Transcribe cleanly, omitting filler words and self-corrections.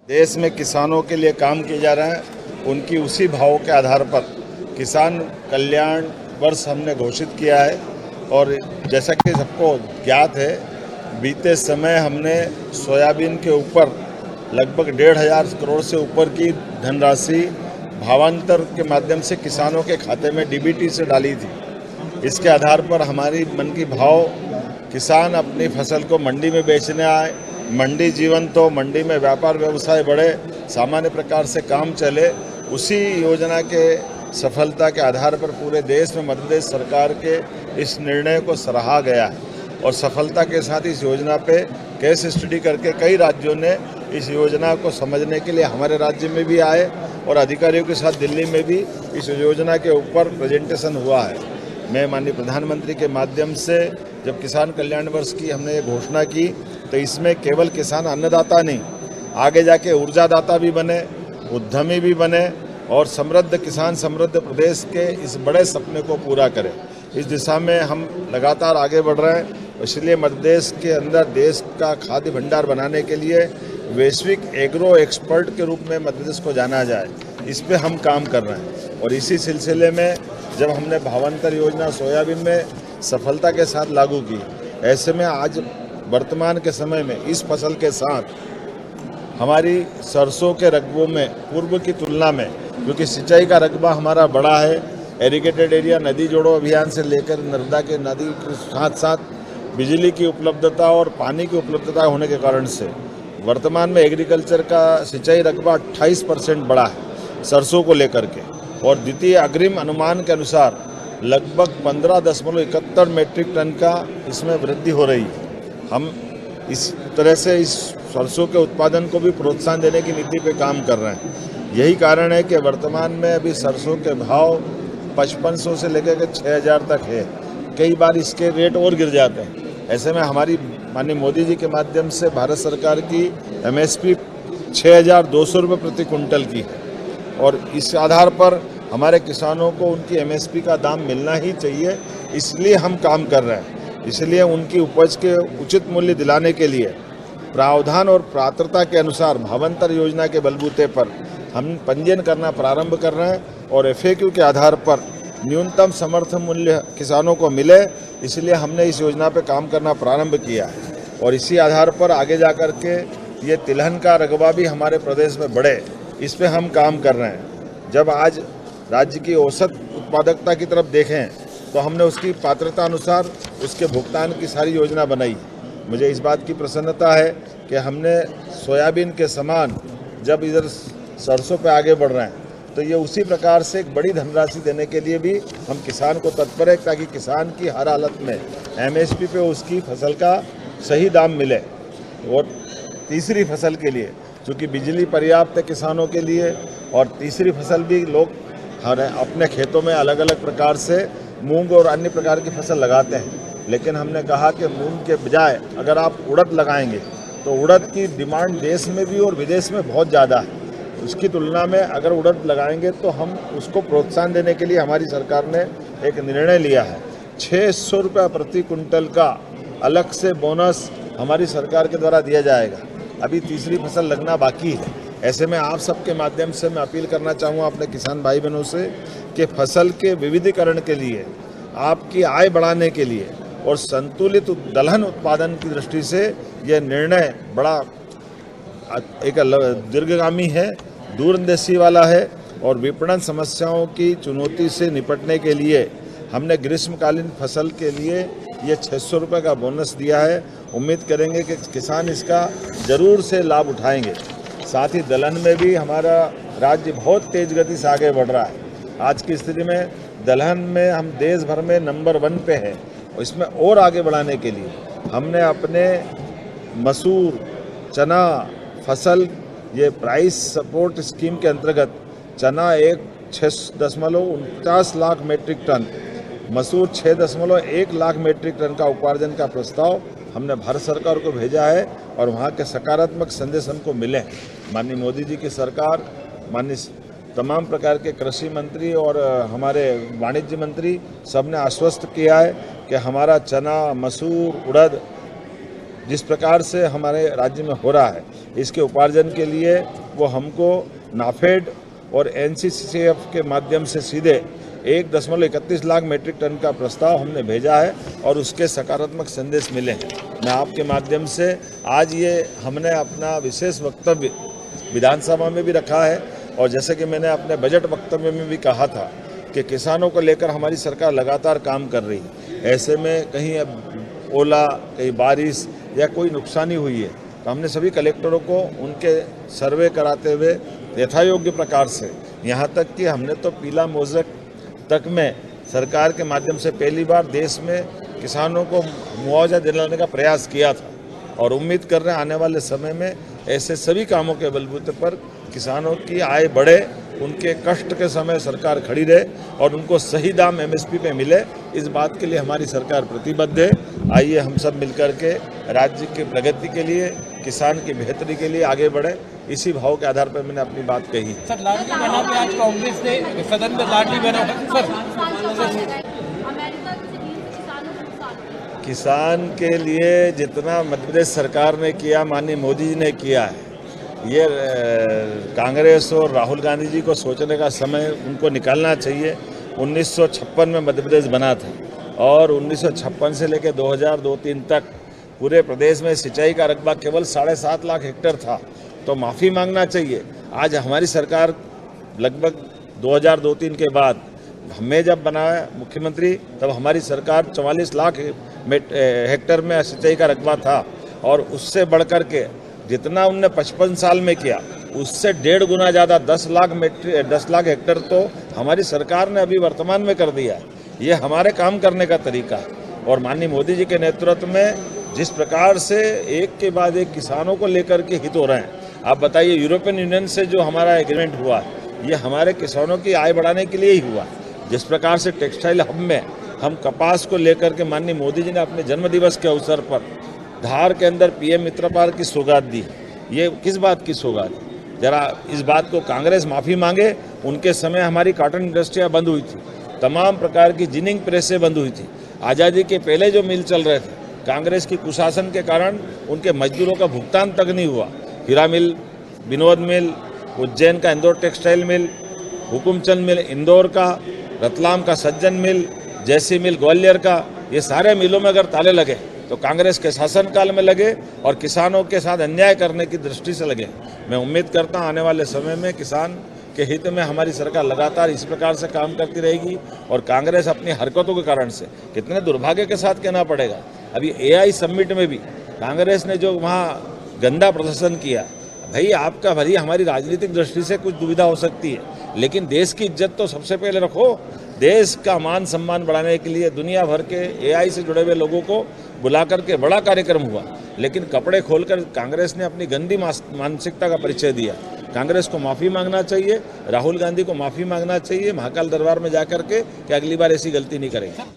देश में किसानों के लिए काम किए जा रहे हैं, उनकी उसी भाव के आधार पर किसान कल्याण वर्ष हमने घोषित किया है। और जैसा कि सबको ज्ञात है, बीते समय हमने सोयाबीन के ऊपर लगभग 1,500 करोड़ से ऊपर की धनराशि भावांतर के माध्यम से किसानों के खाते में डीबीटी से डाली थी। इसके आधार पर हमारी मन की भाव किसान अपनी फसल को मंडी में बेचने आए, मंडी जीवन तो मंडी में व्यापार व्यवसाय बढ़े, सामान्य प्रकार से काम चले, उसी योजना के सफलता के आधार पर पूरे देश में मध्य प्रदेश सरकार के इस निर्णय को सराहा गया है। और सफलता के साथ इस योजना पे केस स्टडी करके कई राज्यों ने इस योजना को समझने के लिए हमारे राज्य में भी आए और अधिकारियों के साथ दिल्ली में भी इस योजना के ऊपर प्रेजेंटेशन हुआ है। मैं माननीय प्रधानमंत्री के माध्यम से जब किसान कल्याण वर्ष की हमने ये घोषणा की तो इसमें केवल किसान अन्नदाता नहीं, आगे जाके ऊर्जादाता भी बने, उद्यमी भी बने और समृद्ध किसान समृद्ध प्रदेश के इस बड़े सपने को पूरा करें। इस दिशा में हम लगातार आगे बढ़ रहे हैं। इसलिए मध्य प्रदेश के अंदर देश का खाद्य भंडार बनाने के लिए वैश्विक एग्रो एक्सपर्ट के रूप में मध्य प्रदेश को जाना जाए, इस पे हम काम कर रहे हैं। और इसी सिलसिले में जब हमने भावांतर योजना सोयाबीन में सफलता के साथ लागू की, ऐसे में आज वर्तमान के समय में इस फसल के साथ हमारी सरसों के रकबों में पूर्व की तुलना में, क्योंकि सिंचाई का रकबा हमारा बड़ा है, एरिगेटेड एरिया नदी जोड़ो अभियान से लेकर नर्मदा के नदी के साथ साथ बिजली की उपलब्धता और पानी की उपलब्धता होने के कारण से वर्तमान में एग्रीकल्चर का सिंचाई रकबा 28% बढ़ा है सरसों को लेकर के। और द्वितीय अग्रिम अनुमान के अनुसार लगभग 15.71 मीट्रिक टन का इसमें वृद्धि हो रही है। हम इस तरह से इस सरसों के उत्पादन को भी प्रोत्साहन देने की नीति पे काम कर रहे हैं। यही कारण है कि वर्तमान में अभी सरसों के भाव 5500 से लेकर के 6000 तक है, कई बार इसके रेट और गिर जाते हैं। ऐसे में हमारी माननीय मोदी जी के माध्यम से भारत सरकार की MSP 6200 रुपये प्रति कुंटल की है और इस आधार पर हमारे किसानों को उनकी MSP का दाम मिलना ही चाहिए, इसलिए हम काम कर रहे हैं। इसलिए उनकी उपज के उचित मूल्य दिलाने के लिए प्रावधान और पात्रता के अनुसार भावांतर योजना के बलबूते पर हम पंजीयन करना प्रारंभ कर रहे हैं और FAQ के आधार पर न्यूनतम समर्थन मूल्य किसानों को मिले, इसलिए हमने इस योजना पर काम करना प्रारंभ किया है। और इसी आधार पर आगे जा कर के ये तिलहन का रकबा भी हमारे प्रदेश में बढ़े, इस पर हम काम कर रहे हैं। जब आज राज्य की औसत उत्पादकता की तरफ देखें तो हमने उसकी पात्रता अनुसार उसके भुगतान की सारी योजना बनाई। मुझे इस बात की प्रसन्नता है कि हमने सोयाबीन के समान जब इधर सरसों पे आगे बढ़ रहे हैं तो ये उसी प्रकार से एक बड़ी धनराशि देने के लिए भी हम किसान को तत्पर है, ताकि किसान की हर हालत में MSP पे उसकी फसल का सही दाम मिले। और तीसरी फसल के लिए चूँकि बिजली पर्याप्त है किसानों के लिए, और तीसरी फसल भी लोग अपने खेतों में अलग अलग प्रकार से मूंग और अन्य प्रकार की फसल लगाते हैं, लेकिन हमने कहा कि मूंग के बजाय अगर आप उड़द लगाएंगे तो उड़द की डिमांड देश में भी और विदेश में बहुत ज़्यादा है। उसकी तुलना में अगर उड़द लगाएंगे तो हम उसको प्रोत्साहन देने के लिए हमारी सरकार ने एक निर्णय लिया है। 600 रुपये प्रति कुंटल का अलग से बोनस हमारी सरकार के द्वारा दिया जाएगा। अभी तीसरी फसल लगना बाकी है। ऐसे में आप सबके माध्यम से मैं अपील करना चाहूँगा अपने किसान भाई बहनों से कि फसल के विविधीकरण के लिए, आपकी आय बढ़ाने के लिए और संतुलित दलहन उत्पादन की दृष्टि से यह निर्णय बड़ा एक दीर्घगामी है, दूरंदेशी वाला है। और विपणन समस्याओं की चुनौती से निपटने के लिए हमने ग्रीष्मकालीन फसल के लिए ये 600 रुपये का बोनस दिया है। उम्मीद करेंगे कि किसान इसका ज़रूर से लाभ उठाएंगे। साथ ही दलहन में भी हमारा राज्य बहुत तेज गति से आगे बढ़ रहा है। आज की स्थिति में दलहन में हम देश भर में नंबर 1 पे है। और इसमें और आगे बढ़ाने के लिए हमने अपने मसूर, चना फसल ये प्राइस सपोर्ट स्कीम के अंतर्गत चना 6.49 लाख मीट्रिक टन, मसूर 6.1 लाख मीट्रिक टन का उपार्जन का प्रस्ताव हमने भारत सरकार को भेजा है और वहाँ के सकारात्मक संदेश हमको मिले। माननीय मोदी जी की सरकार, माननीय तमाम प्रकार के कृषि मंत्री और हमारे वाणिज्य मंत्री सब ने आश्वस्त किया है कि हमारा चना, मसूर, उड़द जिस प्रकार से हमारे राज्य में हो रहा है, इसके उपार्जन के लिए वो हमको नाफेड और एनसीसीएफ के माध्यम से सीधे 1.31 लाख मीट्रिक टन का प्रस्ताव हमने भेजा है और उसके सकारात्मक संदेश मिले हैं। मैं आपके माध्यम से आज ये हमने अपना विशेष वक्तव्य विधानसभा में भी रखा है और जैसे कि मैंने अपने बजट वक्तव्य में भी कहा था कि किसानों को लेकर हमारी सरकार लगातार काम कर रही है। ऐसे में कहीं अब ओला, कहीं बारिश या कोई नुकसानी हुई है तो हमने सभी कलेक्टरों को उनके सर्वे कराते हुए यथायोग्य प्रकार से, यहाँ तक कि हमने तो पीला मोज़ेक तक में सरकार के माध्यम से पहली बार देश में किसानों को मुआवजा दिलाने का प्रयास किया था और उम्मीद कर रहे हैं आने वाले समय में ऐसे सभी कामों के बलबूते पर किसानों की आय बढ़े, उनके कष्ट के समय सरकार खड़ी रहे और उनको सही दाम एमएसपी पे मिले। इस बात के लिए हमारी सरकार प्रतिबद्ध है। आइए हम सब मिलकर के राज्य की प्रगति के लिए, किसान की बेहतरी के लिए आगे बढ़े। इसी भाव के आधार पर मैंने अपनी बात कही। सर, लाडली बहना पे आज कांग्रेस ने सदन में लाडली बहना किसान के लिए जितना मध्य प्रदेश सरकार ने किया, माननीय मोदी जी ने किया है, ये कांग्रेस और राहुल गांधी जी को सोचने का समय उनको निकालना चाहिए। 1956 में मध्य प्रदेश बना था और 1956 से लेकर 2002-03 तक पूरे प्रदेश में सिंचाई का रकबा केवल 7.5 लाख हेक्टेयर था, तो माफ़ी मांगना चाहिए। आज हमारी सरकार लगभग 2002-03 के बाद हमें जब बनाया मुख्यमंत्री तब हमारी सरकार 44 लाख हेक्टेयर में सिंचाई का रकबा था और उससे बढ़कर के जितना उनने 55 साल में किया उससे 1.5 गुना ज़्यादा 10 लाख हेक्टेयर तो हमारी सरकार ने अभी वर्तमान में कर दिया है। ये हमारे काम करने का तरीका है और माननीय मोदी जी के नेतृत्व में जिस प्रकार से एक के बाद एक किसानों को लेकर के हित हो रहे हैं। आप बताइए, यूरोपियन यूनियन से जो हमारा एग्रीमेंट हुआ ये हमारे किसानों की आय बढ़ाने के लिए ही हुआ। जिस प्रकार से टेक्सटाइल हब में हम कपास को लेकर के माननीय मोदी जी ने अपने जन्मदिवस के अवसर पर धार के अंदर पीएम मित्र पार की सौगात दी, ये किस बात की सौगात? जरा इस बात को कांग्रेस माफ़ी मांगे। उनके समय हमारी कॉटन इंडस्ट्रियाँ बंद हुई थी, तमाम प्रकार की जिनिंग प्रेसें बंद हुई थी। आज़ादी के पहले जो मिल चल रहे थे, कांग्रेस की कुशासन के कारण उनके मजदूरों का भुगतान तक नहीं हुआ। हीरा मिल, विनोद मिल, उज्जैन का इंदौर टेक्सटाइल मिल, हुकुमचंद मिल इंदौर का, रतलाम का सज्जन मिल, जैसी मिल ग्वालियर का, ये सारे मिलों में अगर ताले लगे तो कांग्रेस के शासनकाल में लगे और किसानों के साथ अन्याय करने की दृष्टि से लगे। मैं उम्मीद करता हूं आने वाले समय में किसान के हित में हमारी सरकार लगातार इस प्रकार से काम करती रहेगी और कांग्रेस अपनी हरकतों के कारण से, कितने दुर्भाग्य के साथ कहना पड़ेगा, अभी एआई समिट में भी कांग्रेस ने जो वहाँ गंदा प्रदर्शन किया, भाई आपका भली हमारी राजनीतिक दृष्टि से कुछ दुविधा हो सकती है, लेकिन देश की इज्जत तो सबसे पहले रखो। देश का मान सम्मान बढ़ाने के लिए दुनिया भर के एआई से जुड़े हुए लोगों को बुला करके बड़ा कार्यक्रम हुआ, लेकिन कपड़े खोलकर कांग्रेस ने अपनी गंदी मानसिकता का परिचय दिया। कांग्रेस को माफ़ी मांगना चाहिए, राहुल गांधी को माफ़ी मांगना चाहिए महाकाल दरबार में जाकर के कि अगली बार ऐसी गलती नहीं करेंगे।